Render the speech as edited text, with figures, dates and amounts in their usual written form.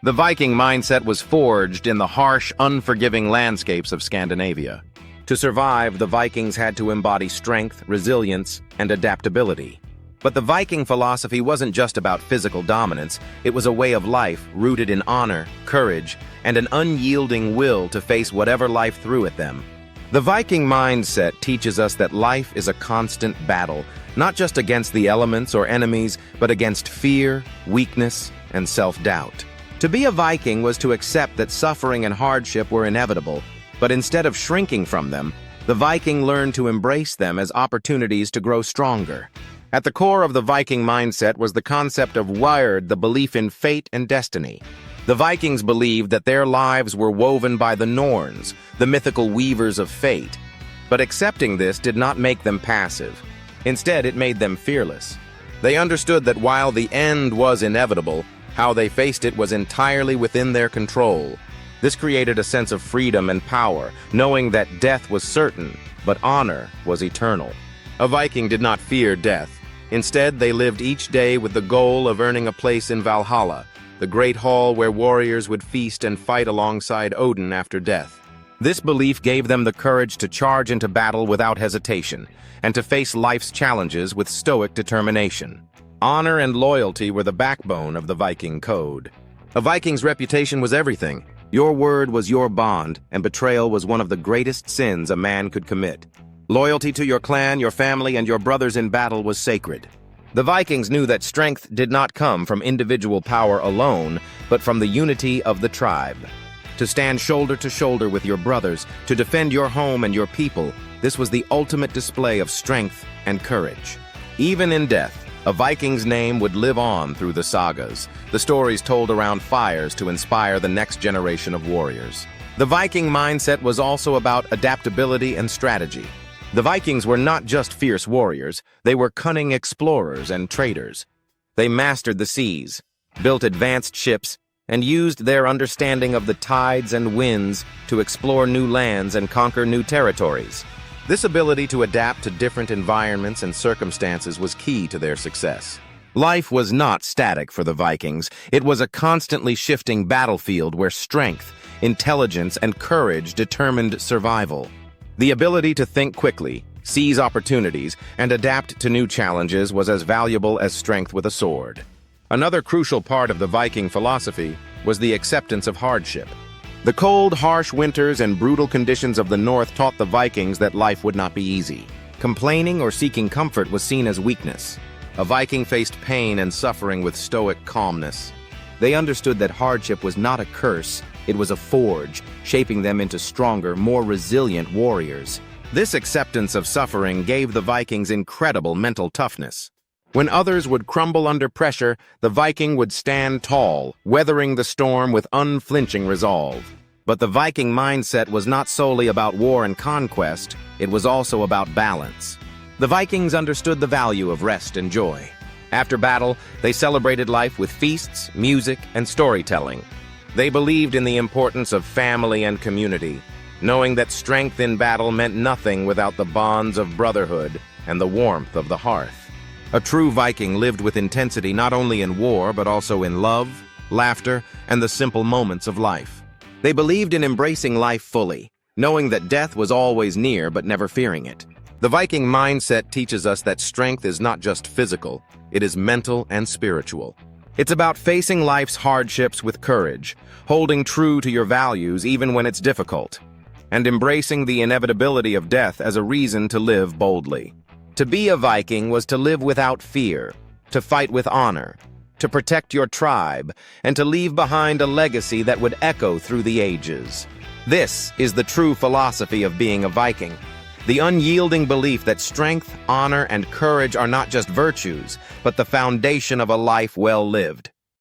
The Viking mindset was forged in the harsh, unforgiving landscapes of Scandinavia. To survive, the Vikings had to embody strength, resilience, and adaptability. But the Viking philosophy wasn't just about physical dominance, it was a way of life rooted in honor, courage, and an unyielding will to face whatever life threw at them. The Viking mindset teaches us that life is a constant battle, not just against the elements or enemies, but against fear, weakness, and self-doubt. To be a Viking was to accept that suffering and hardship were inevitable, but instead of shrinking from them, the Viking learned to embrace them as opportunities to grow stronger. At the core of the Viking mindset was the concept of wired, the belief in fate and destiny. The Vikings believed that their lives were woven by the Norns, the mythical weavers of fate. But accepting this did not make them passive. Instead, it made them fearless. They understood that while the end was inevitable, how they faced it was entirely within their control. This created a sense of freedom and power, knowing that death was certain, but honor was eternal. A Viking did not fear death. Instead, they lived each day with the goal of earning a place in Valhalla, the great hall where warriors would feast and fight alongside Odin after death. This belief gave them the courage to charge into battle without hesitation, and to face life's challenges with stoic determination. Honor and loyalty were the backbone of the Viking code. A Viking's reputation was everything. Your word was your bond, and betrayal was one of the greatest sins a man could commit. Loyalty to your clan, your family, and your brothers in battle was sacred. The Vikings knew that strength did not come from individual power alone, but from the unity of the tribe. To stand shoulder to shoulder with your brothers, to defend your home and your people, this was the ultimate display of strength and courage. Even in death, a Viking's name would live on through the sagas, the stories told around fires to inspire the next generation of warriors. The Viking mindset was also about adaptability and strategy. The Vikings were not just fierce warriors, they were cunning explorers and traders. They mastered the seas, built advanced ships, and used their understanding of the tides and winds to explore new lands and conquer new territories. This ability to adapt to different environments and circumstances was key to their success. Life was not static for the Vikings. It was a constantly shifting battlefield where strength, intelligence, and courage determined survival. The ability to think quickly, seize opportunities, and adapt to new challenges was as valuable as strength with a sword. Another crucial part of the Viking philosophy was the acceptance of hardship. The cold, harsh winters and brutal conditions of the north taught the Vikings that life would not be easy. Complaining or seeking comfort was seen as weakness. A Viking faced pain and suffering with stoic calmness. They understood that hardship was not a curse, it was a forge, shaping them into stronger, more resilient warriors. This acceptance of suffering gave the Vikings incredible mental toughness. When others would crumble under pressure, the Viking would stand tall, weathering the storm with unflinching resolve. But the Viking mindset was not solely about war and conquest, it was also about balance. The Vikings understood the value of rest and joy. After battle, they celebrated life with feasts, music, and storytelling. They believed in the importance of family and community, knowing that strength in battle meant nothing without the bonds of brotherhood and the warmth of the hearth. A true Viking lived with intensity not only in war, but also in love, laughter, and the simple moments of life. They believed in embracing life fully, knowing that death was always near but never fearing it. The Viking mindset teaches us that strength is not just physical, it is mental and spiritual. It's about facing life's hardships with courage, holding true to your values even when it's difficult, and embracing the inevitability of death as a reason to live boldly. To be a Viking was to live without fear, to fight with honor, to protect your tribe, and to leave behind a legacy that would echo through the ages. This is the true philosophy of being a Viking, the unyielding belief that strength, honor, and courage are not just virtues, but the foundation of a life well lived.